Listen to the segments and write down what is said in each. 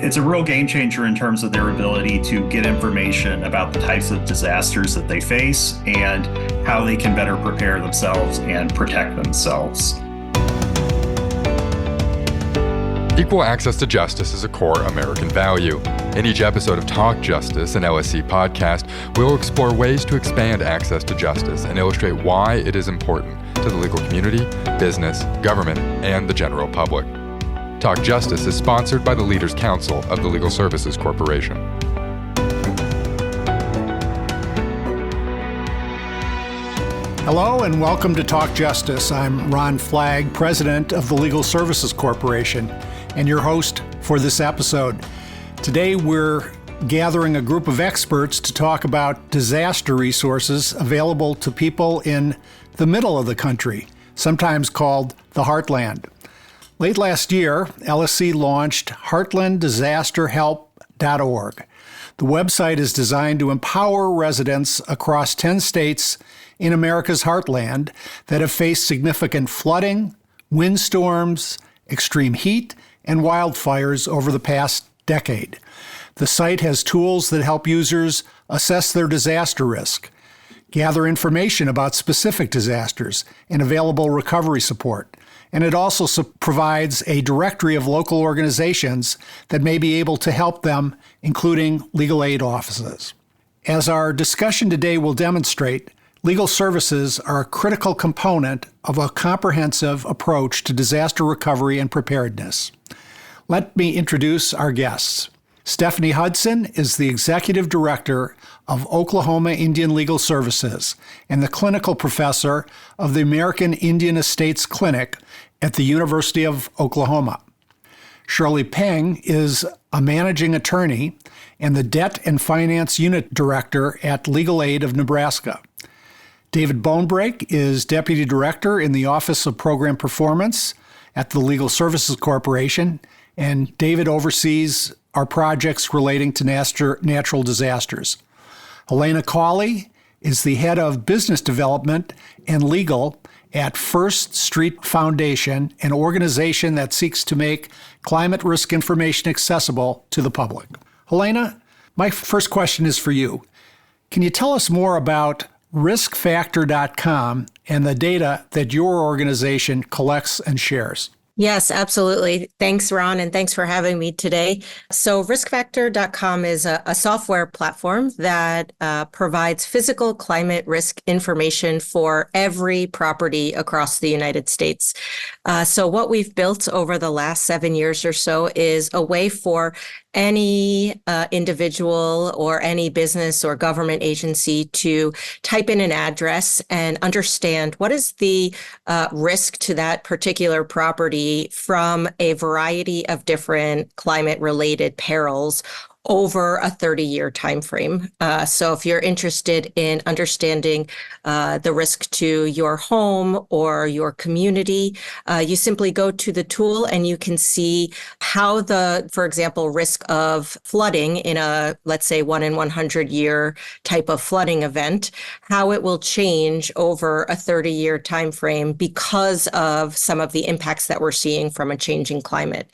It's a real game changer in terms of their ability to get information about the types of disasters that they face and how they can better prepare themselves and protect themselves. Equal access to justice is a core American value. In each episode of Talk Justice, an LSC podcast, we'll explore ways to expand access to justice and illustrate why it is important to the legal community, business, government, and the general public. Talk Justice is sponsored by the Leaders Council of the Legal Services Corporation. Hello and welcome to Talk Justice. I'm Ron Flagg, president of the Legal Services Corporation, and your host for this episode. Today we're gathering a group of experts to talk about disaster resources available to people in the middle of the country, sometimes called the Heartland. Late last year, LSC launched heartlanddisasterhelp.org. The website is designed to empower residents across 10 states in America's heartland that have faced significant flooding, windstorms, extreme heat, and wildfires over the past decade. The site has tools that help users assess their disaster risk, gather information about specific disasters, and available recovery support. And it also provides a directory of local organizations that may be able to help them, including legal aid offices. As our discussion today will demonstrate, legal services are a critical component of a comprehensive approach to disaster recovery and preparedness. Let me introduce our guests. Stephanie Hudson is the Executive Director of Oklahoma Indian Legal Services and the Clinical Professor of the American Indian Estates Clinic at the University of Oklahoma. Shirley Peng is a Managing Attorney and the Debt and Finance Unit Director at Legal Aid of Nebraska. David Bonebrake is Deputy Director in the Office of Program Performance at the Legal Services Corporation, and David oversees our projects relating to natural disasters. Helena Cawley is the Head of Business Development and Legal at First Street Foundation, an organization that seeks to make climate risk information accessible to the public. Helena, my first question is for you. Can you tell us more about riskfactor.com and the data that your organization collects and shares? Yes, absolutely. Thanks, Ron, and thanks for having me today. So riskfactor.com is a software platform that provides physical climate risk information for every property across the United States. So what we've built over the last 7 years or so is a way for any individual or any business or government agency to type in an address and understand what is the risk to that particular property from a variety of different climate-related perils over a 30-year timeframe. So if you're interested in understanding the risk to your home or your community, you simply go to the tool and you can see how for example, risk of flooding in a, let's say, 1 in 100 year type of flooding event, how it will change over a 30-year timeframe because of some of the impacts that we're seeing from a changing climate.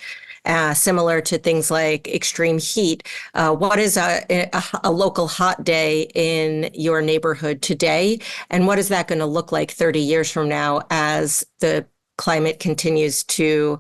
Similar to things like extreme heat. What is a local hot day in your neighborhood today? And what is that going to look like 30 years from now as the climate continues to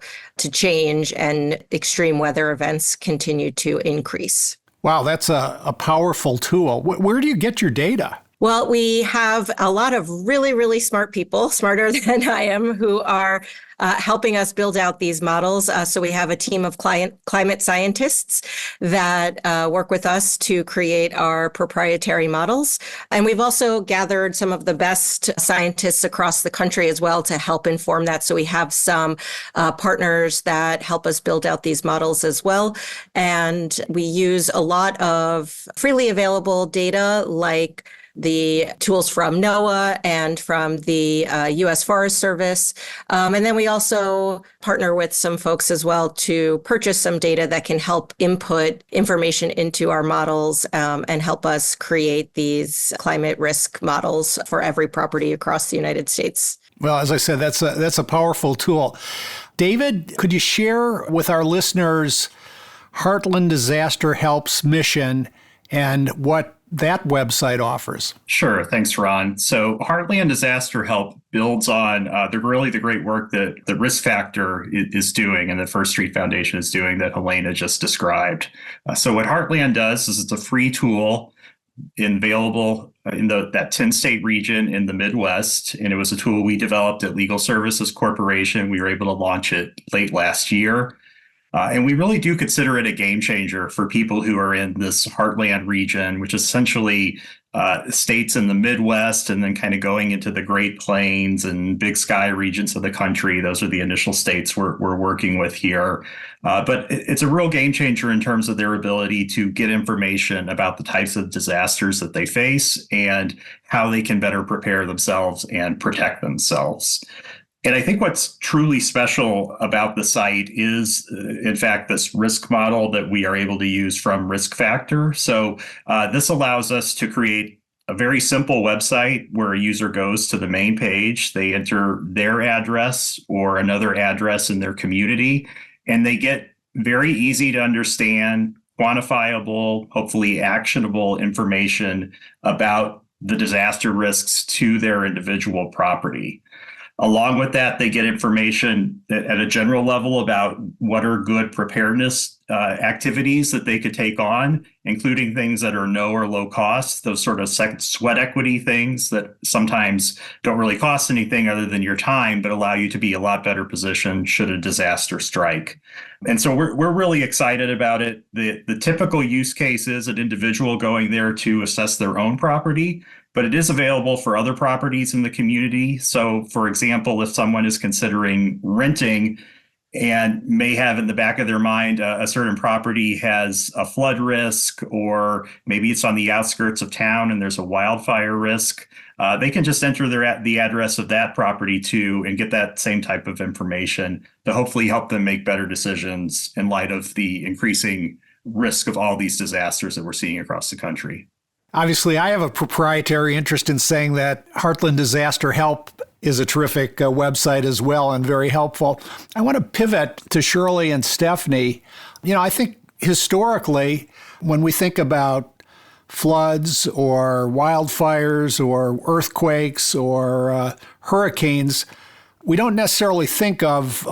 change and extreme weather events continue to increase? Wow, that's a powerful tool. Where do you get your data? Well, we have a lot of really, really smart people, smarter than I am, who are helping us build out these models. So we have a team of climate scientists that work with us to create our proprietary models. And we've also gathered some of the best scientists across the country as well to help inform that. So we have some partners that help us build out these models as well. And we use a lot of freely available data like the tools from NOAA and from the U.S. Forest Service. And then we also partner with some folks as well to purchase some data that can help input information into our models and help us create these climate risk models for every property across the United States. Well, as I said, that's a powerful tool. David, could you share with our listeners Heartland Disaster Help's mission and what that website offers? Sure. Thanks, Ron. So Heartland Disaster Help builds on the great work that the Risk Factor is doing and the First Street Foundation is doing that Helena just described. So what Heartland does is it's a free tool available in that 10-state region in the Midwest. And it was a tool we developed at Legal Services Corporation. We were able to launch it late last year. And we really do consider it a game changer for people who are in this heartland region, which is essentially states in the Midwest and then kind of going into the Great Plains and Big Sky regions of the country. Those are the initial states we're working with here. But it's a real game changer in terms of their ability to get information about the types of disasters that they face and how they can better prepare themselves and protect themselves. And I think what's truly special about the site is, in fact, this risk model that we are able to use from Risk Factor. So this allows us to create a very simple website where a user goes to the main page, they enter their address or another address in their community, and they get very easy to understand, quantifiable, hopefully actionable information about the disaster risks to their individual property. Along with that, they get information at a general level about what are good preparedness activities that they could take on, including things that are no or low cost, those sort of sweat equity things that sometimes don't really cost anything other than your time, but allow you to be a lot better positioned should a disaster strike. And so we're really excited about it. The typical use case is an individual going there to assess their own property, but it is available for other properties in the community. So, for example, if someone is considering renting and may have in the back of their mind a certain property has a flood risk, or maybe it's on the outskirts of town and there's a wildfire risk, they can just enter the address of that property too and get that same type of information to hopefully help them make better decisions in light of the increasing risk of all these disasters that we're seeing across the country. Obviously, I have a proprietary interest in saying that Heartland Disaster Help is a terrific website as well and very helpful. I want to pivot to Shirley and Stephanie. I think historically, when we think about floods or wildfires or earthquakes or hurricanes, we don't necessarily think of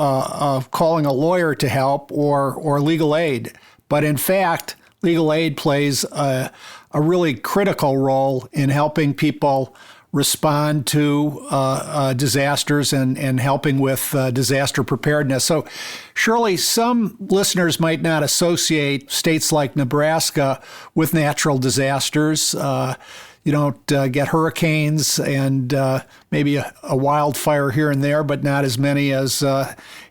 calling a lawyer to help or legal aid. But in fact, legal aid plays a really critical role in helping people respond to disasters and helping with disaster preparedness. So, Shirley, some listeners might not associate states like Nebraska with natural disasters. You don't get hurricanes and maybe a wildfire here and there, but not as many as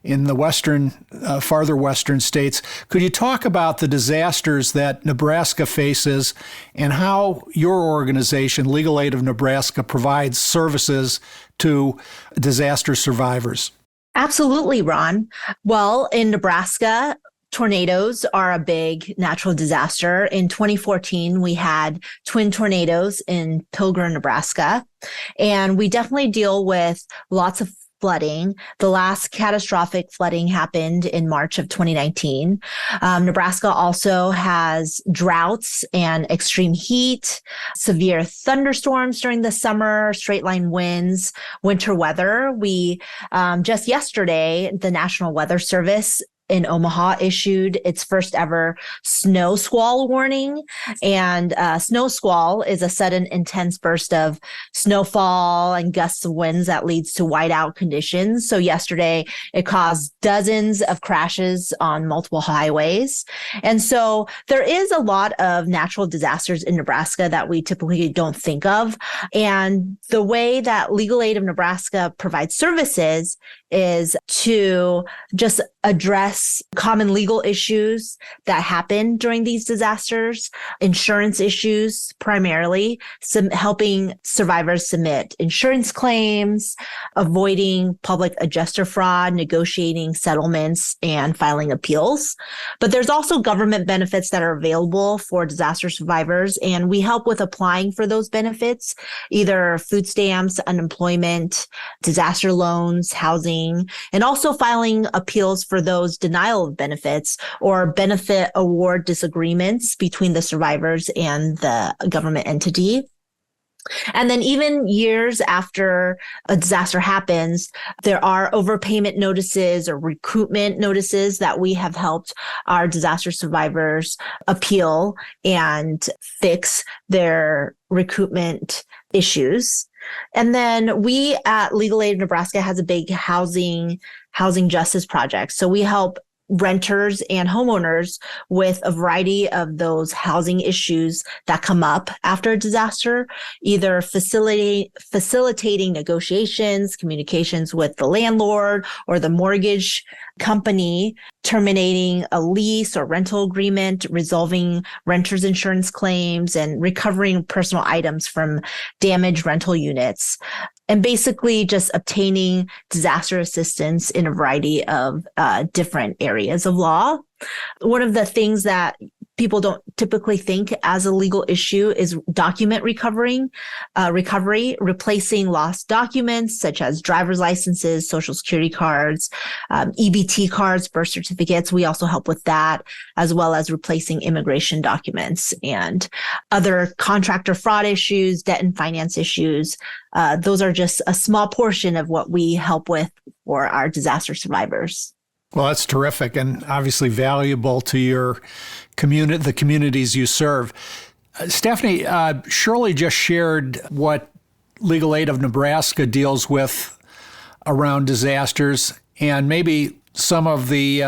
in the farther western states. Could you talk about the disasters that Nebraska faces and how your organization, Legal Aid of Nebraska, provides services to disaster survivors? Absolutely, Ron. Well, in Nebraska, tornadoes are a big natural disaster. In 2014, we had twin tornadoes in Pilgrim, Nebraska, and we definitely deal with lots of flooding. The last catastrophic flooding happened in March of 2019. Nebraska also has droughts and extreme heat, severe thunderstorms during the summer, straight line winds, winter weather. We just yesterday, the National Weather Service in Omaha issued its first ever snow squall warning. And snow squall is a sudden intense burst of snowfall and gusts of winds that leads to whiteout conditions. So yesterday it caused dozens of crashes on multiple highways. And so there is a lot of natural disasters in Nebraska that we typically don't think of. And the way that Legal Aid of Nebraska provides services is to just address common legal issues that happen during these disasters, insurance issues primarily, helping survivors submit insurance claims, avoiding public adjuster fraud, negotiating settlements, and filing appeals. But there's also government benefits that are available for disaster survivors, and we help with applying for those benefits, either food stamps, unemployment, disaster loans, housing, and also filing appeals for those denial of benefits or benefit award disagreements between the survivors and the government entity. And then even years after a disaster happens, there are overpayment notices or recoupment notices that we have helped our disaster survivors appeal and fix their recoupment issues. And then we at Legal Aid of Nebraska has a big housing justice project. So we help renters and homeowners with a variety of those housing issues that come up after a disaster, either facilitating negotiations, communications with the landlord or the mortgage company, terminating a lease or rental agreement, resolving renters insurance claims, and recovering personal items from damaged rental units. And basically just obtaining disaster assistance in a variety of different areas of law. One of the things that people don't typically think as a legal issue is document recovery, replacing lost documents such as driver's licenses, social security cards, EBT cards, birth certificates. We also help with that, as well as replacing immigration documents and other contractor fraud issues, debt and finance issues. Those are just a small portion of what we help with for our disaster survivors. Well, that's terrific and obviously valuable to your community, the communities you serve. Stephanie, Shirley just shared what Legal Aid of Nebraska deals with around disasters, and maybe some of the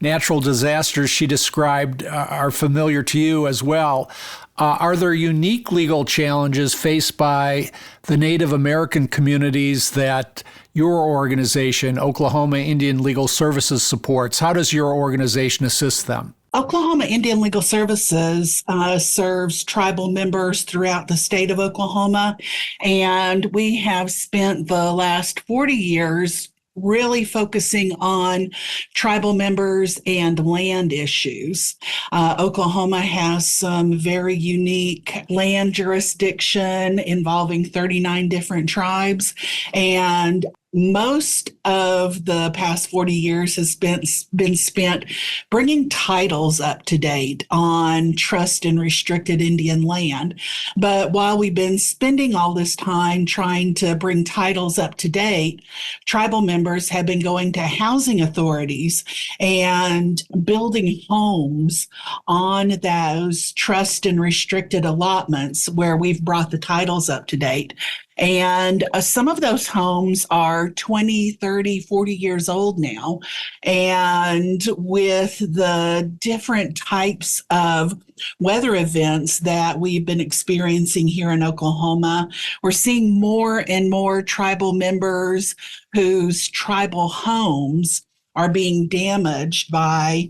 natural disasters she described are familiar to you as well. Are there unique legal challenges faced by the Native American communities that your organization, Oklahoma Indian Legal Services, supports? How does your organization assist them? Oklahoma Indian Legal Services serves tribal members throughout the state of Oklahoma, and we have spent the last 40 years really focusing on tribal members and land issues. Oklahoma has some very unique land jurisdiction involving 39 different tribes, and most of the past 40 years has been spent bringing titles up to date on trust and restricted Indian land. But while we've been spending all this time trying to bring titles up to date, tribal members have been going to housing authorities and building homes on those trust and restricted allotments where we've brought the titles up to date. And some of those homes are 20, 30, 40 years old now. And with the different types of weather events that we've been experiencing here in Oklahoma, we're seeing more and more tribal members whose tribal homes are being damaged by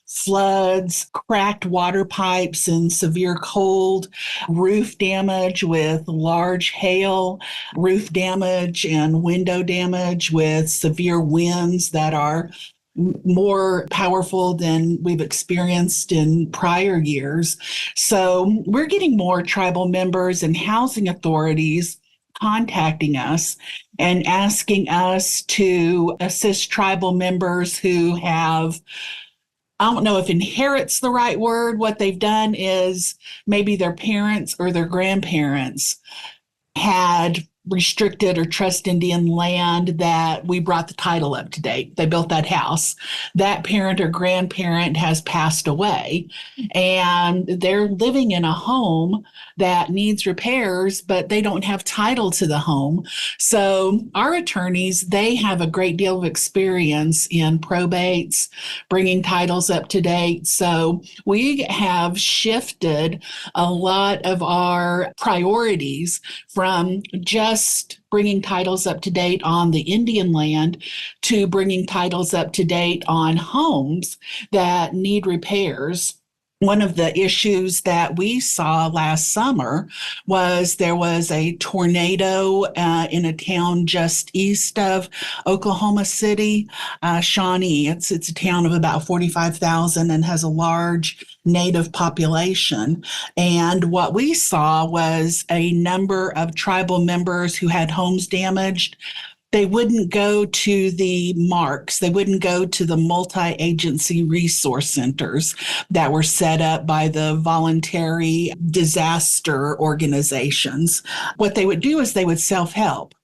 floods, cracked water pipes and severe cold, roof damage with large hail, roof damage and window damage with severe winds that are more powerful than we've experienced in prior years. So we're getting more tribal members and housing authorities contacting us and asking us to assist tribal members who have, I don't know if inherit's the right word. What they've done is maybe their parents or their grandparents had restricted or trust Indian land that we brought the title up to date. They built that house. That parent or grandparent has passed away, and they're living in a home that needs repairs, but they don't have title to the home. So our attorneys, they have a great deal of experience in probates, bringing titles up to date. So we have shifted a lot of our priorities from just bringing titles up to date on the Indian land to bringing titles up to date on homes that need repairs. One of the issues that we saw last summer was there was a tornado in a town just east of Oklahoma City, Shawnee. It's a town of about 45,000 and has a large Native population. And what we saw was a number of tribal members who had homes damaged. they wouldn't go to the MARCs. They wouldn't go to the multi-agency resource centers that were set up by the voluntary disaster organizations. What they would do is they would self-help.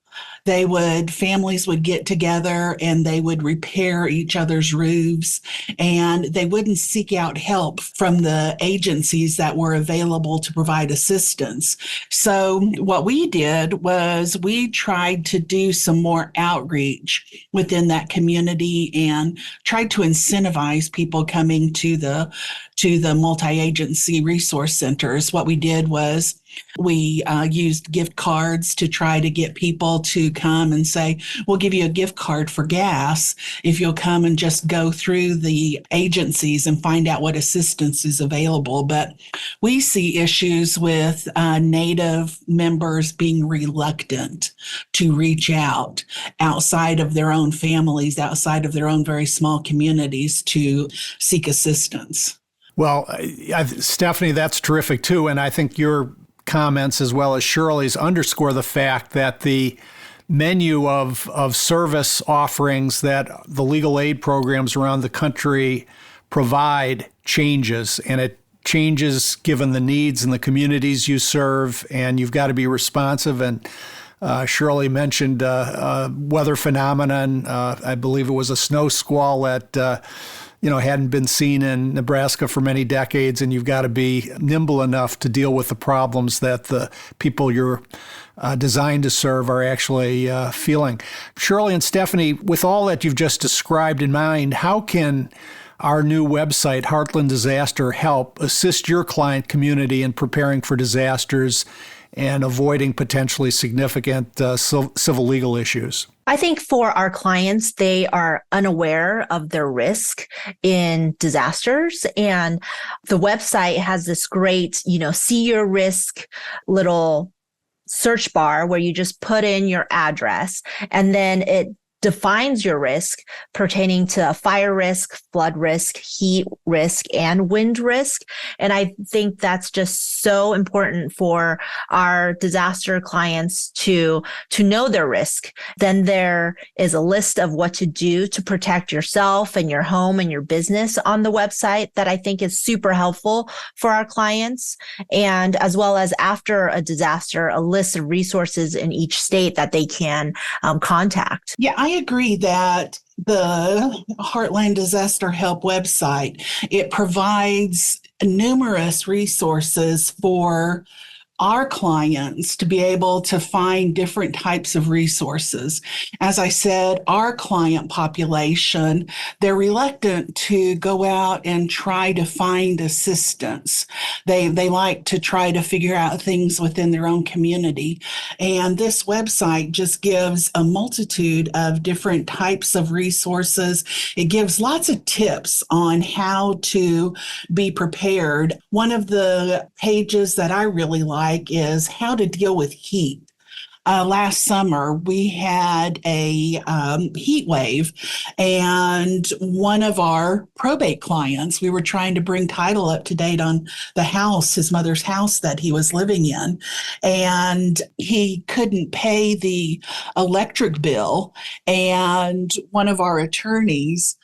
Families would get together and they would repair each other's roofs, and they wouldn't seek out help from the agencies that were available to provide assistance. So what we did was we tried to do some more outreach within that community and tried to incentivize people coming to the multi-agency resource centers. What we did was we used gift cards to try to get people to come and say, we'll give you a gift card for gas if you'll come and just go through the agencies and find out what assistance is available. But we see issues with Native members being reluctant to reach out outside of their own families, outside of their own very small communities to seek assistance. Well, Stephanie, that's terrific too. And I think your comments as well as Shirley's underscore the fact that the menu of service offerings that the legal aid programs around the country provide changes, and it changes given the needs in the communities you serve, and you've got to be responsive. And Shirley mentioned weather phenomenon. I believe it was a snow squall that hadn't been seen in Nebraska for many decades, and you've got to be nimble enough to deal with the problems that the people you're designed to serve are actually feeling. Shirley and Stephanie, with all that you've just described in mind, how can our new website, Heartland Disaster, help assist your client community in preparing for disasters and avoiding potentially significant civil legal issues? I think for our clients, they are unaware of their risk in disasters. And the website has this great, see your risk little search bar where you just put in your address, and then it defines your risk pertaining to fire risk, flood risk, heat risk, and wind risk. And I think that's just so important for our disaster clients to know their risk. Then there is a list of what to do to protect yourself and your home and your business on the website that I think is super helpful for our clients. And as well as after a disaster, a list of resources in each state that they can contact. Yeah, I agree that the Heartland Disaster Help website, it provides numerous resources for our clients to be able to find different types of resources. As I said, our client population, they're reluctant to go out and try to find assistance. They like to try to figure out things within their own community. And this website just gives a multitude of different types of resources. It gives lots of tips on how to be prepared. One of the pages that I really like is how to deal with heat. Last summer, we had a heat wave, and one of our probate clients, we were trying to bring title up to date on the house, his mother's house that he was living in, and he couldn't pay the electric bill. And one of our attorneys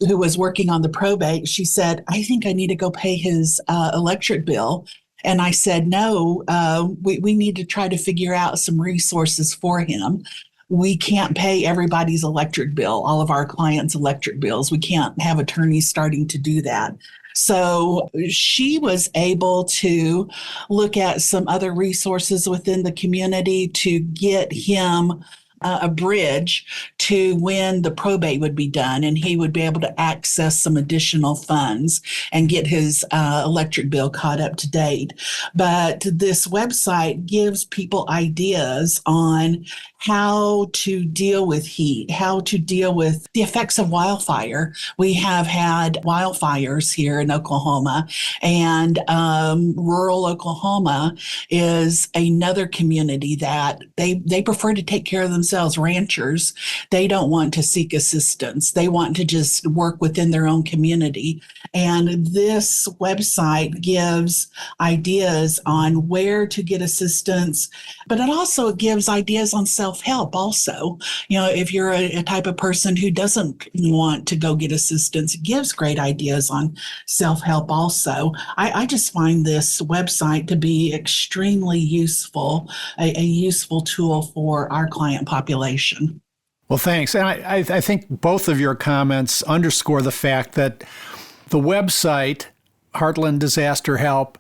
who was working on the probate, she said, I think I need to go pay his electric bill. And I said, no, we need to try to figure out some resources for him. We can't pay everybody's electric bill, all of our clients' electric bills. We can't have attorneys starting to do that. So she was able to look at some other resources within the community to get him a bridge to when the probate would be done, and he would be able to access some additional funds and get his electric bill caught up to date. But this website gives people ideas on how to deal with heat, how to deal with the effects of wildfire. We have had wildfires here in Oklahoma, and rural Oklahoma is another community that they prefer to take care of themselves themselves ranchers. They don't want to seek assistance. They want to just work within their own community. And this website gives ideas on where to get assistance, but it also gives ideas on self-help also. If you're a type of person who doesn't want to go get assistance, it gives great ideas on self-help also. I just find this website to be extremely useful, a useful tool for our client population. Well, thanks. And I think both of your comments underscore the fact that the website, Heartland Disaster Help,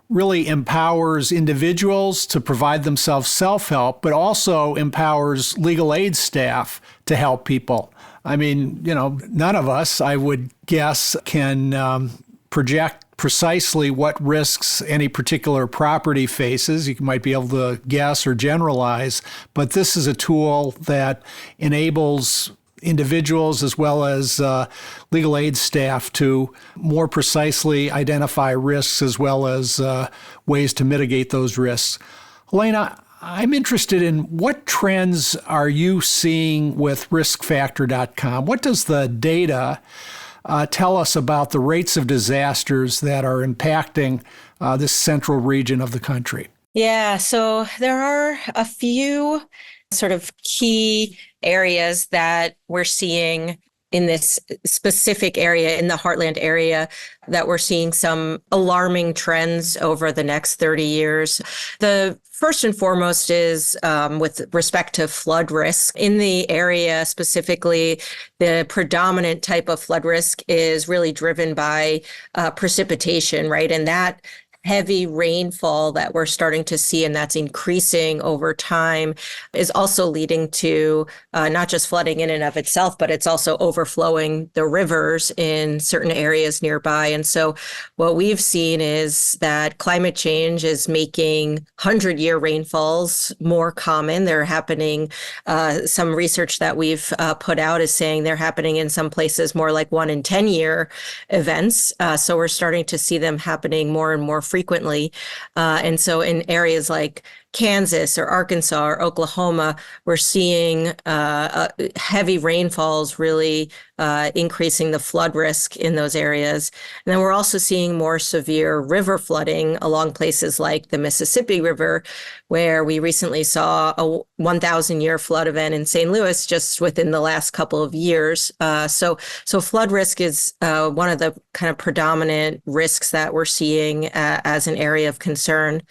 really empowers individuals to provide themselves self-help, but also empowers legal aid staff to help people. I mean, none of us, I would guess, can project precisely what risks any particular property faces. You might be able to guess or generalize, but this is a tool that enables individuals as well as legal aid staff to more precisely identify risks as well as ways to mitigate those risks. Helena, I'm interested in what trends are you seeing with riskfactor.com? What does the data tell us about the rates of disasters that are impacting this central region of the country? Yeah, so there are a few sort of key areas that we're seeing in this specific area, in the Heartland area, that we're seeing some alarming trends over the next 30 years. The first and foremost is with respect to flood risk. In the area specifically, the predominant type of flood risk is really driven by precipitation, right? And that heavy rainfall that we're starting to see, and that's increasing over time, is also leading to not just flooding in and of itself, but it's also overflowing the rivers in certain areas nearby. And so what we've seen is that climate change is making 100-year rainfalls more common. They're happening, some research that we've put out is saying they're happening in some places more like 1 in 10-year events. So we're starting to see them happening more and more frequently. And so in areas like Kansas or Arkansas or Oklahoma, we're seeing heavy rainfalls really increasing the flood risk in those areas. And then we're also seeing more severe river flooding along places like the Mississippi River, where we recently saw a 1,000-year flood event in St. Louis just within the last couple of years. So flood risk is one of the kind of predominant risks that we're seeing as an area of concern.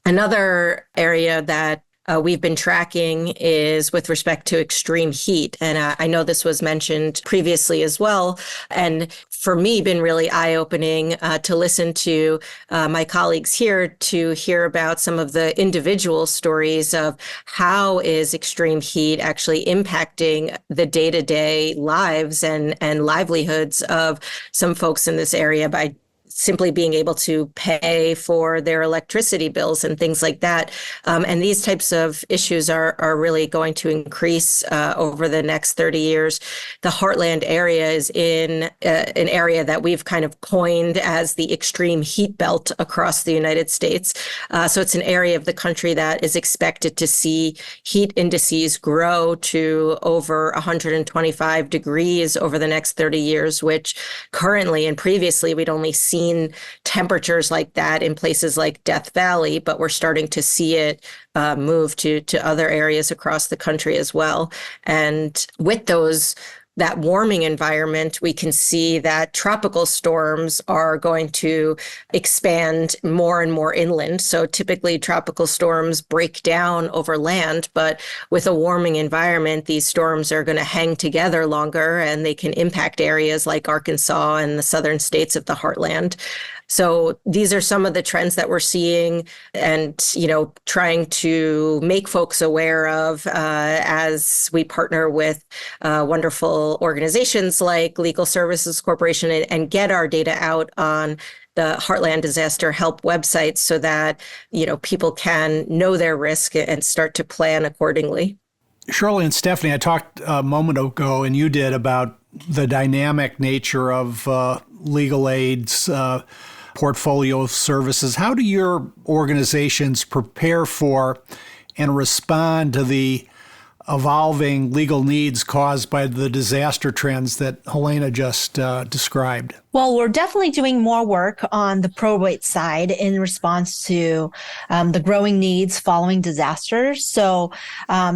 Another area that we've been tracking is with respect to extreme heat. And I know this was mentioned previously as well. And for me, been really eye-opening to listen to my colleagues here to hear about some of the individual stories of how is extreme heat actually impacting the day-to-day lives and livelihoods of some folks in this area by simply being able to pay for their electricity bills and things like that. And these types of issues are really going to increase over the next 30 years. The Heartland area is in an area that we've kind of coined as the extreme heat belt across the United States. So it's an area of the country that is expected to see heat indices grow to over 125 degrees over the next 30 years, which currently and previously we'd only seen temperatures like that in places like Death Valley, but we're starting to see it move to other areas across the country as well. And with that warming environment, we can see that tropical storms are going to expand more and more inland. So typically tropical storms break down over land, but with a warming environment, these storms are going to hang together longer and they can impact areas like Arkansas and the southern states of the Heartland. So these are some of the trends that we're seeing and, trying to make folks aware of as we partner with wonderful organizations like Legal Services Corporation and get our data out on the Heartland Disaster Help website so that, people can know their risk and start to plan accordingly. Shirley and Stephanie, I talked a moment ago, and you did, about the dynamic nature of legal aid's portfolio of services. How do your organizations prepare for and respond to the evolving legal needs caused by the disaster trends that Helena just described? Well, we're definitely doing more work on the probate side in response to the growing needs following disasters. So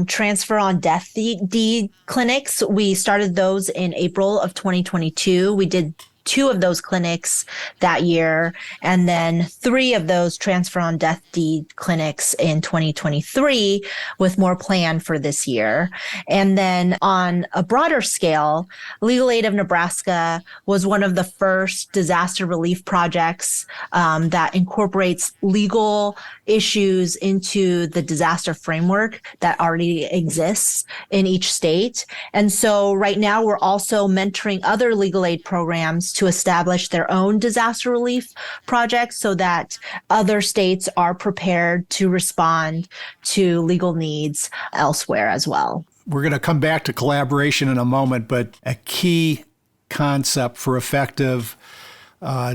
transfer on death deed clinics, we started those in April of 2022. We did 2 of those clinics that year, and then 3 of those transfer on death deed clinics in 2023, with more planned for this year. And then on a broader scale, Legal Aid of Nebraska was one of the first disaster relief projects that incorporates legal issues into the disaster framework that already exists in each state. And so right now we're also mentoring other legal aid programs to establish their own disaster relief projects so that other states are prepared to respond to legal needs elsewhere as well. We're going to come back to collaboration in a moment, but a key concept for effective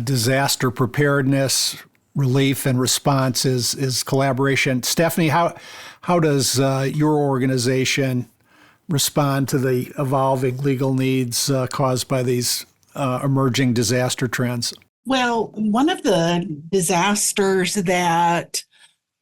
disaster preparedness, relief, and response is collaboration. Stephanie, how does your organization respond to the evolving legal needs caused by these emerging disaster trends? Well, one of the disasters that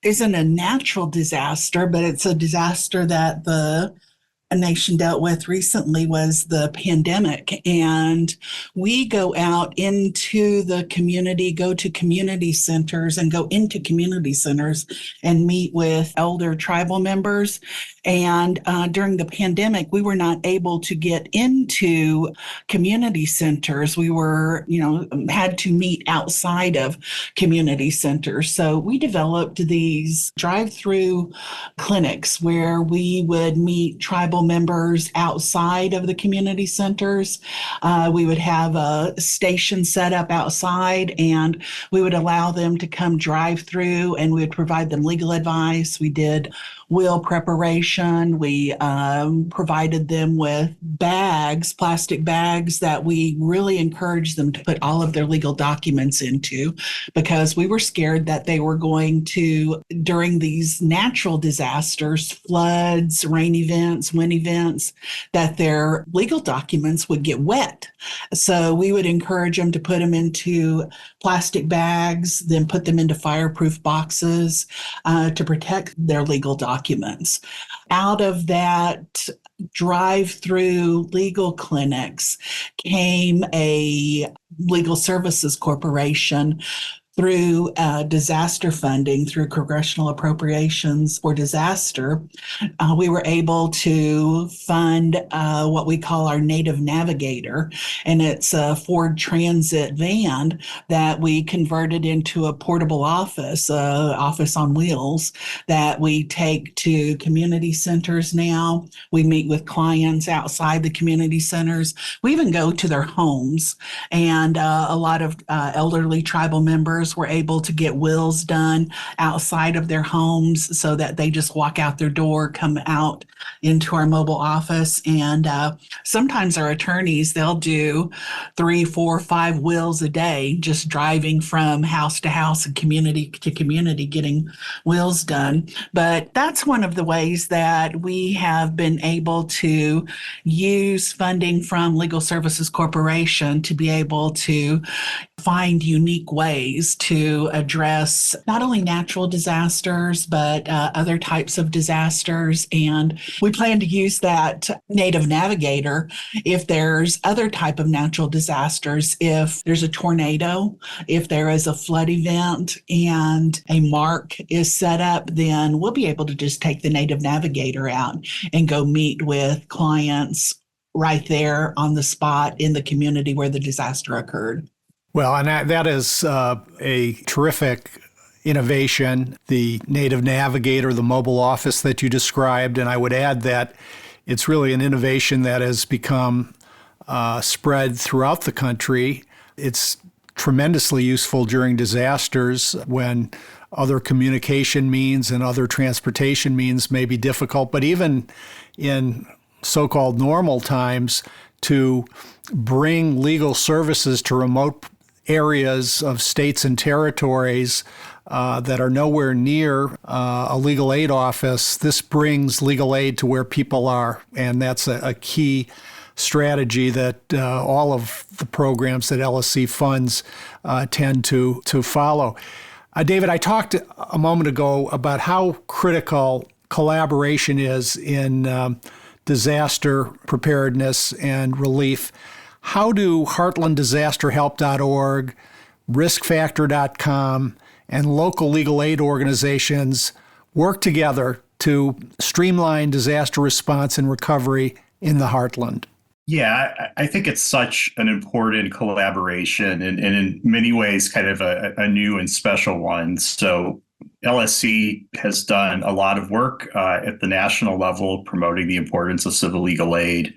isn't a natural disaster, but it's a disaster that a nation dealt with recently was the pandemic. And we go out into the community, go to community centers and go into community centers and meet with elder tribal members. And during the pandemic, we were not able to get into community centers. We were, had to meet outside of community centers. So we developed these drive-through clinics where we would meet tribal members outside of the community centers. We would have a station set up outside, and we would allow them to come drive through, and we would provide them legal advice. We did will preparation. We provided them with bags, plastic bags that we really encouraged them to put all of their legal documents into, because we were scared that they were going to, during these natural disasters, floods, rain events, wind events, that their legal documents would get wet. So we would encourage them to put them into plastic bags, then put them into fireproof boxes to protect their legal documents. Out of that drive-through legal clinics came a legal services corporation through disaster funding, through congressional appropriations for disaster. We were able to fund what we call our Native Navigator, and it's a Ford Transit van that we converted into a portable office on wheels that we take to community centers now. We meet with clients outside the community centers. We even go to their homes, and a lot of elderly tribal members were able to get wills done outside of their homes so that they just walk out their door, come out into our mobile office. And sometimes our attorneys, they'll do 3, 4, 5 wills a day, just driving from house to house and community to community, getting wills done. But that's one of the ways that we have been able to use funding from Legal Services Corporation to be able to find unique ways to address not only natural disasters, but other types of disasters. And we plan to use that Native Navigator if there's other type of natural disasters, if there's a tornado, if there is a flood event and a mark is set up, then we'll be able to just take the Native Navigator out and go meet with clients right there on the spot in the community where the disaster occurred. Well, and that is a terrific innovation, the Native Navigator, the mobile office that you described. And I would add that it's really an innovation that has become spread throughout the country. It's tremendously useful during disasters when other communication means and other transportation means may be difficult, but even in so-called normal times, to bring legal services to remote areas of states and territories that are nowhere near a legal aid office, this brings legal aid to where people are. And that's a key strategy that all of the programs that LSC funds tend to follow. David, I talked a moment ago about how critical collaboration is in disaster preparedness and relief. How do heartlanddisasterhelp.org, riskfactor.com, and local legal aid organizations work together to streamline disaster response and recovery in the Heartland? Yeah, I think it's such an important collaboration and in many ways kind of a new and special one. So LSC has done a lot of work at the national level promoting the importance of civil legal aid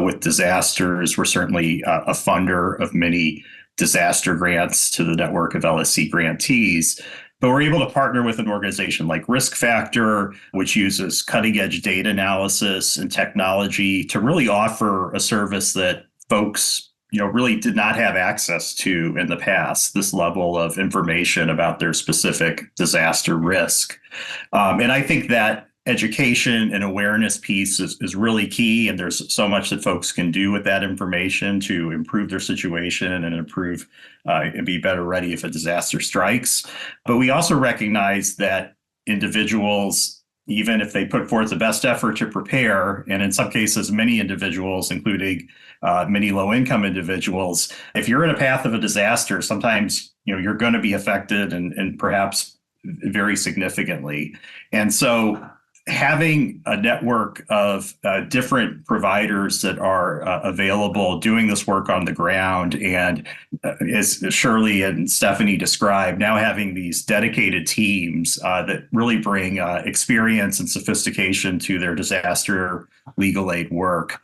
with disasters. We're certainly a funder of many disaster grants to the network of LSC grantees. But we're able to partner with an organization like RiskFactor, which uses cutting edge data analysis and technology to really offer a service that folks, really did not have access to in the past, this level of information about their specific disaster risk. And I think that education and awareness piece is really key. And there's so much that folks can do with that information to improve their situation and improve and be better ready if a disaster strikes. But we also recognize that individuals, even if they put forth the best effort to prepare, and in some cases, many individuals, including many low-income individuals, if you're in a path of a disaster, sometimes you're going to be affected and perhaps very significantly. And so having a network of different providers that are available doing this work on the ground, and as Shirley and Stephanie described, now having these dedicated teams that really bring experience and sophistication to their disaster legal aid work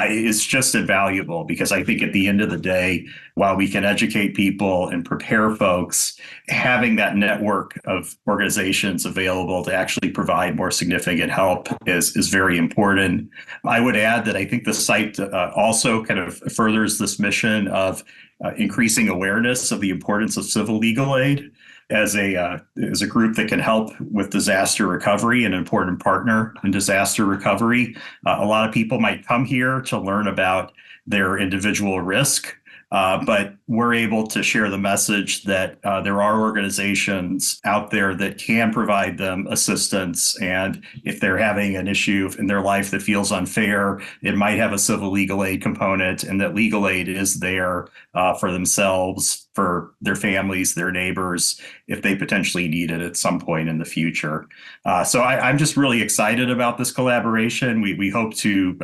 is just invaluable, because I think at the end of the day, while we can educate people and prepare folks, having that network of organizations available to actually provide more significant help is very important. I would add that I think the site also kind of furthers this mission of increasing awareness of the importance of civil legal aid as a group that can help with disaster recovery, an important partner in disaster recovery. A lot of people might come here to learn about their individual risk, but we're able to share the message that there are organizations out there that can provide them assistance. And if they're having an issue in their life that feels unfair, it might have a civil legal aid component, and that legal aid is there for themselves, for their families, their neighbors, if they potentially need it at some point in the future. So I'm just really excited about this collaboration. We hope to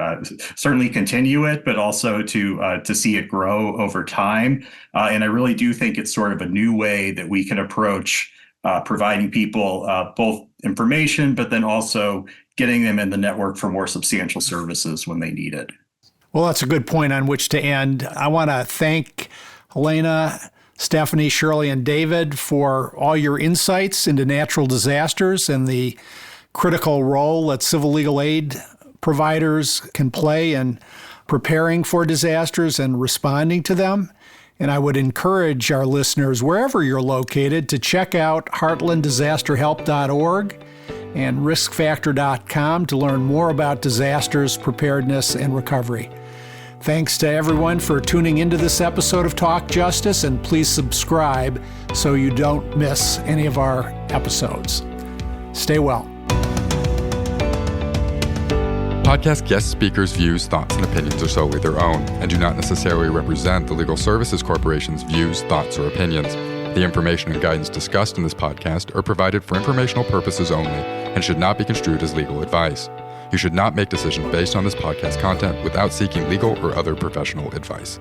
certainly continue it, but also to see it grow over time. And I really do think it's sort of a new way that we can approach providing people both information, but then also getting them in the network for more substantial services when they need it. Well, that's a good point on which to end. I want to thank Helena, Stephanie, Shirley, and David for all your insights into natural disasters and the critical role that civil legal aid providers can play in preparing for disasters and responding to them. And I would encourage our listeners, wherever you're located, to check out heartlanddisasterhelp.org and riskfactor.com to learn more about disasters, preparedness, and recovery. Thanks to everyone for tuning into this episode of Talk Justice, and please subscribe so you don't miss any of our episodes. Stay well. Podcast guest speakers' views, thoughts, and opinions are solely their own and do not necessarily represent the Legal Services Corporation's views, thoughts, or opinions. The information and guidance discussed in this podcast are provided for informational purposes only and should not be construed as legal advice. You should not make decisions based on this podcast content without seeking legal or other professional advice.